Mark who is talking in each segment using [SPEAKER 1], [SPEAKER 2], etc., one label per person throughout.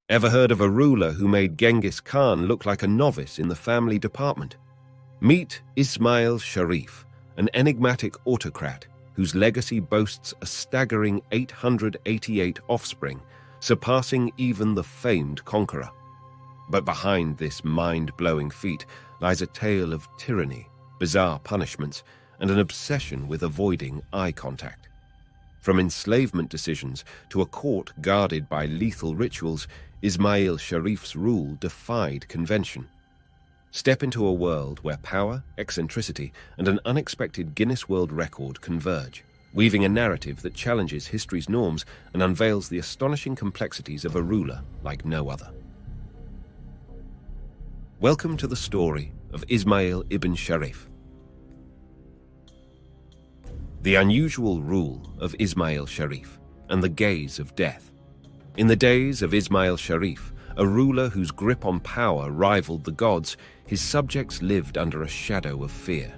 [SPEAKER 1] Ever heard of a ruler who made Genghis Khan look like a novice in the family department? Meet Ismail Sharif, an enigmatic autocrat whose legacy boasts a staggering 888 offspring, surpassing even the famed conqueror. But behind this mind-blowing feat lies a tale of tyranny, bizarre punishments, and an obsession with avoiding eye contact. From enslavement decisions to a court guarded by lethal rituals, Ismail Sharif's rule defied convention. Step into a world where power, eccentricity, and an unexpected Guinness World Record converge, weaving a narrative that challenges history's norms and unveils the astonishing complexities of a ruler like no other. Welcome to the story of Ismail ibn Sharif. The unusual rule of Ismail Sharif and the gaze of death. In the days of Ismail Sharif, a ruler whose grip on power rivaled the gods, his subjects lived under a shadow of fear.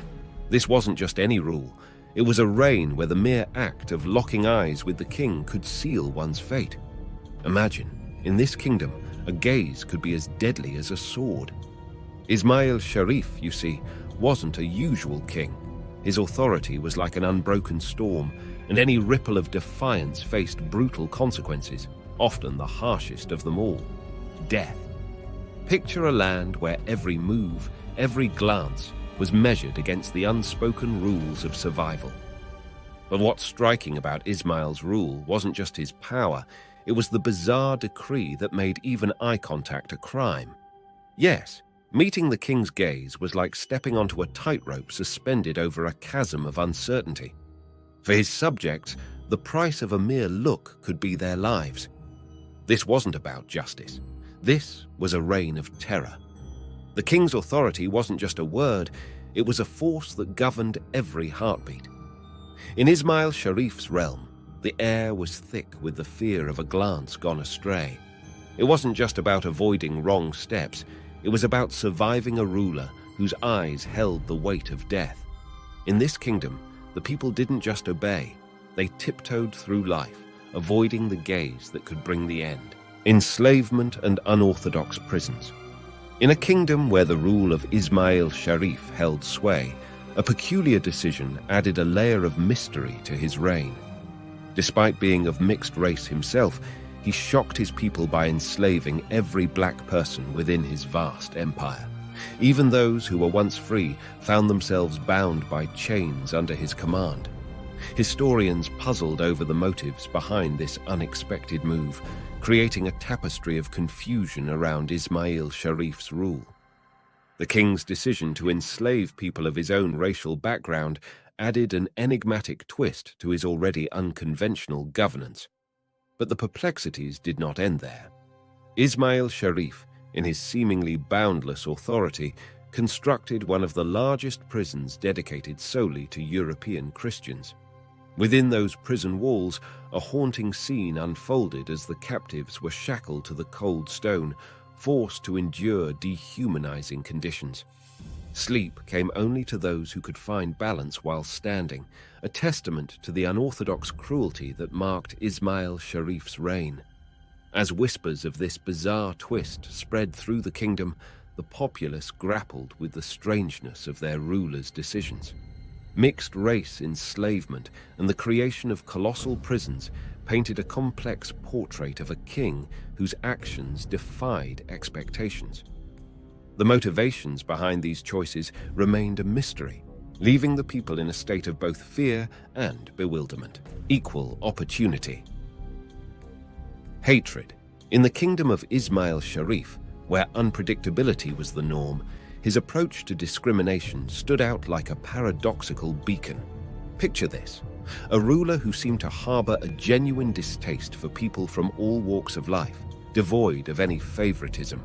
[SPEAKER 1] This wasn't just any rule. It was a reign where the mere act of locking eyes with the king could seal one's fate. Imagine, in this kingdom, a gaze could be as deadly as a sword. Ismail Sharif, you see, wasn't a usual king. His authority was like an unbroken storm, and any ripple of defiance faced brutal consequences, often the harshest of them all: death. Picture a land where every move, every glance was measured against the unspoken rules of survival. But what's striking about Ismail's rule wasn't just his power, it was the bizarre decree that made even eye contact a crime. Yes, meeting the king's gaze was like stepping onto a tightrope suspended over a chasm of uncertainty. For his subjects, the price of a mere look could be their lives. This wasn't about justice. This was a reign of terror. The king's authority wasn't just a word, it was a force that governed every heartbeat. In Ismail Sharif's realm, the air was thick with the fear of a glance gone astray. It wasn't just about avoiding wrong steps, it was about surviving a ruler whose eyes held the weight of death. In this kingdom, the people didn't just obey, they tiptoed through life, avoiding the gaze that could bring the end. Enslavement and unorthodox prisons. In a kingdom where the rule of Ismail Sharif held sway, a peculiar decision added a layer of mystery to his reign. Despite being of mixed race himself, he shocked his people by enslaving every black person within his vast empire. Even those who were once free found themselves bound by chains under his command. Historians puzzled over the motives behind this unexpected move, creating a tapestry of confusion around Ismail Sharif's rule. The king's decision to enslave people of his own racial background added an enigmatic twist to his already unconventional governance. But the perplexities did not end there. Ismail Sharif, in his seemingly boundless authority, constructed one of the largest prisons dedicated solely to European Christians. Within those prison walls, a haunting scene unfolded as the captives were shackled to the cold stone, forced to endure dehumanizing conditions. Sleep came only to those who could find balance while standing, a testament to the unorthodox cruelty that marked Ismail Sharif's reign. As whispers of this bizarre twist spread through the kingdom, the populace grappled with the strangeness of their ruler's decisions. Mixed-race enslavement and the creation of colossal prisons painted a complex portrait of a king whose actions defied expectations. The motivations behind these choices remained a mystery, leaving the people in a state of both fear and bewilderment. Equal opportunity. Hatred. In the kingdom of Ismail Sharif, where unpredictability was the norm, his approach to discrimination stood out like a paradoxical beacon. Picture this: a ruler who seemed to harbor a genuine distaste for people from all walks of life, devoid of any favoritism.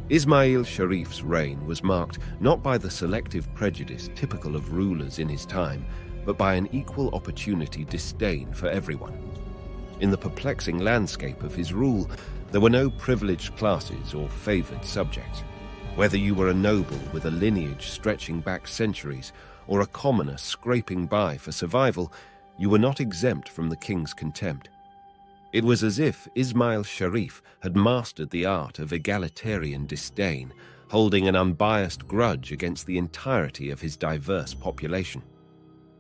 [SPEAKER 1] Ismail Sharif's reign was marked not by the selective prejudice typical of rulers in his time, but by an equal opportunity disdain for everyone. In the perplexing landscape of his rule, there were no privileged classes or favored subjects. Whether you were a noble with a lineage stretching back centuries or a commoner scraping by for survival, you were not exempt from the king's contempt. It was as if Ismail Sharif had mastered the art of egalitarian disdain, holding an unbiased grudge against the entirety of his diverse population.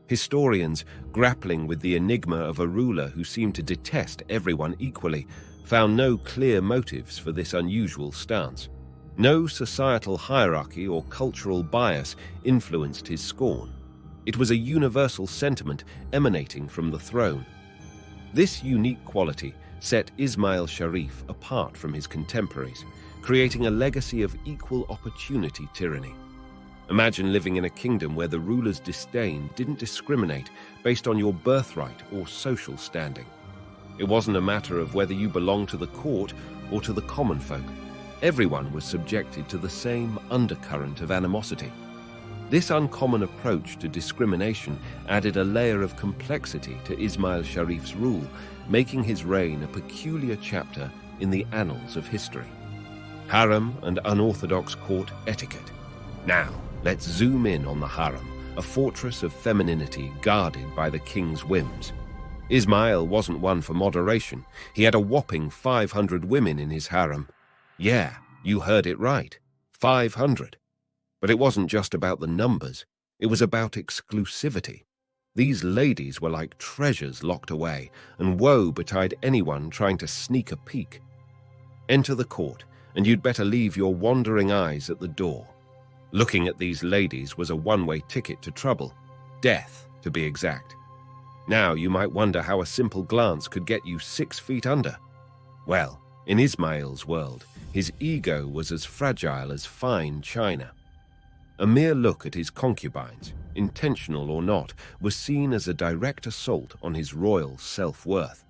[SPEAKER 1] Historians, grappling with the enigma of a ruler who seemed to detest everyone equally, found no clear motives for this unusual stance. No societal hierarchy or cultural bias influenced his scorn. It was a universal sentiment emanating from the throne. This unique quality set Ismail Sharif apart from his contemporaries, creating a legacy of equal opportunity tyranny. Imagine living in a kingdom where the ruler's disdain didn't discriminate based on your birthright or social standing. It wasn't a matter of whether you belonged to the court or to the common folk. Everyone was subjected to the same undercurrent of animosity. This uncommon approach to discrimination added a layer of complexity to Ismail Sharif's rule, making his reign a peculiar chapter in the annals of history. Haram and unorthodox court etiquette. Now, let's zoom in on the Haram, a fortress of femininity guarded by the king's whims. Ismail wasn't one for moderation. He had a whopping 500 women in his harem. Yeah, you heard it right. 500. But it wasn't just about the numbers. It was about exclusivity. These ladies were like treasures locked away, and woe betide anyone trying to sneak a peek. Enter the court, and you'd better leave your wandering eyes at the door. Looking at these ladies was a one-way ticket to trouble. Death, to be exact. Now you might wonder how a simple glance could get you 6 feet under. Well, in Ismail's world, his ego was as fragile as fine china. A mere look at his concubines, intentional or not, was seen as a direct assault on his royal self-worth.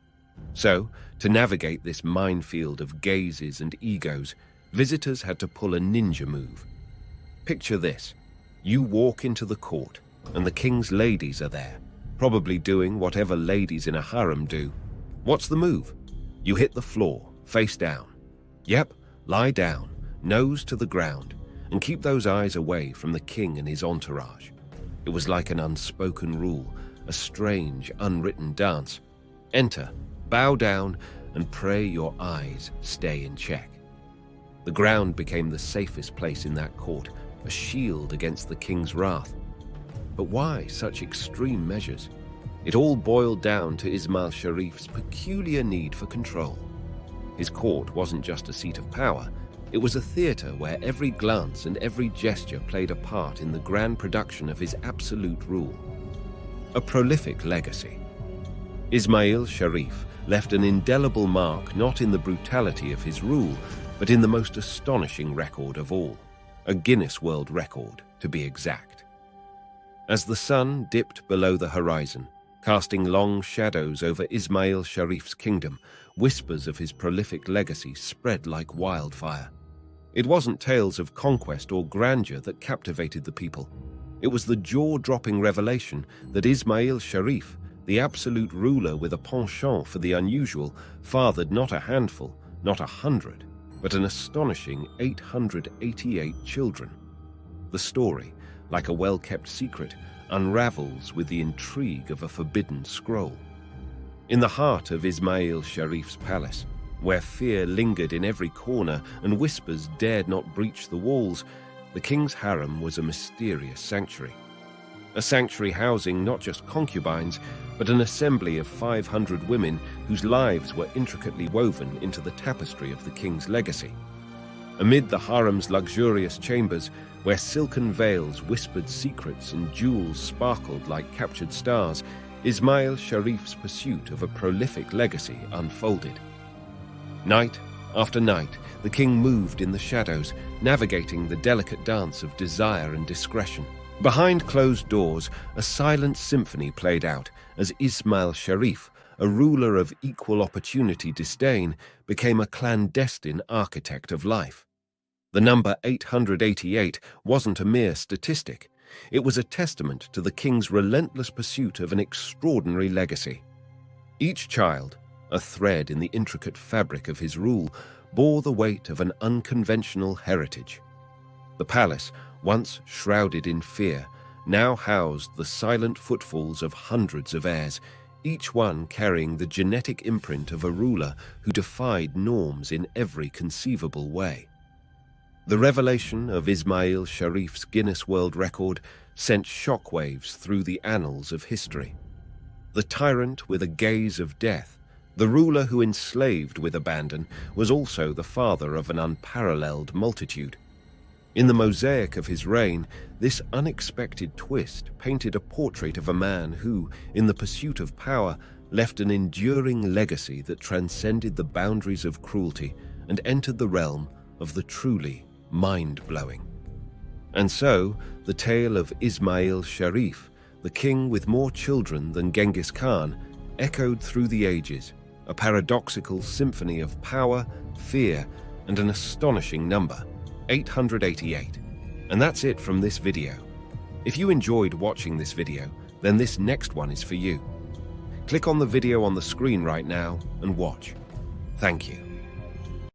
[SPEAKER 1] So, to navigate this minefield of gazes and egos, visitors had to pull a ninja move. Picture this. You walk into the court, and the king's ladies are there, probably doing whatever ladies in a harem do. What's the move? You hit the floor, face down. Yep, lie down, nose to the ground, and keep those eyes away from the king and his entourage. It was like an unspoken rule, a strange, unwritten dance. Enter, bow down, and pray your eyes stay in check. The ground became the safest place in that court, a shield against the king's wrath. But why such extreme measures? It all boiled down to Ismail Sharif's peculiar need for control. His court wasn't just a seat of power, it was a theater where every glance and every gesture played a part in the grand production of his absolute rule. A prolific legacy. Ismail Sharif left an indelible mark not in the brutality of his rule, but in the most astonishing record of all, a Guinness World Record, to be exact. As the sun dipped below the horizon, casting long shadows over Ismail Sharif's kingdom, whispers of his prolific legacy spread like wildfire. It wasn't tales of conquest or grandeur that captivated the people. It was the jaw-dropping revelation that Ismail Sharif, the absolute ruler with a penchant for the unusual, fathered not a handful, not 100, but an astonishing 888 children. The story, like a well-kept secret, unravels with the intrigue of a forbidden scroll. In the heart of Ismail Sharif's palace, where fear lingered in every corner and whispers dared not breach the walls, the king's harem was a mysterious sanctuary. A sanctuary housing not just concubines, but an assembly of 500 women whose lives were intricately woven into the tapestry of the king's legacy. Amid the harem's luxurious chambers, where silken veils whispered secrets and jewels sparkled like captured stars, Ismail Sharif's pursuit of a prolific legacy unfolded. Night after night, the king moved in the shadows, navigating the delicate dance of desire and discretion. Behind closed doors, a silent symphony played out as Ismail Sharif, a ruler of equal opportunity disdain, became a clandestine architect of life. The number 888 wasn't a mere statistic. It was a testament to the king's relentless pursuit of an extraordinary legacy. Each child, a thread in the intricate fabric of his rule, bore the weight of an unconventional heritage. The palace, once shrouded in fear, now housed the silent footfalls of hundreds of heirs, each one carrying the genetic imprint of a ruler who defied norms in every conceivable way. The revelation of Ismail Sharif's Guinness World Record sent shockwaves through the annals of history. The tyrant with a gaze of death, the ruler who enslaved with abandon, was also the father of an unparalleled multitude. In the mosaic of his reign, this unexpected twist painted a portrait of a man who, in the pursuit of power, left an enduring legacy that transcended the boundaries of cruelty and entered the realm of the truly mind-blowing. And so, the tale of Ismail Sharif, the king with more children than Genghis Khan, echoed through the ages, a paradoxical symphony of power, fear, and an astonishing number, 888. And that's it from this video. If you enjoyed watching this video, then this next one is for you. Click on the video on the screen right now and watch. Thank you.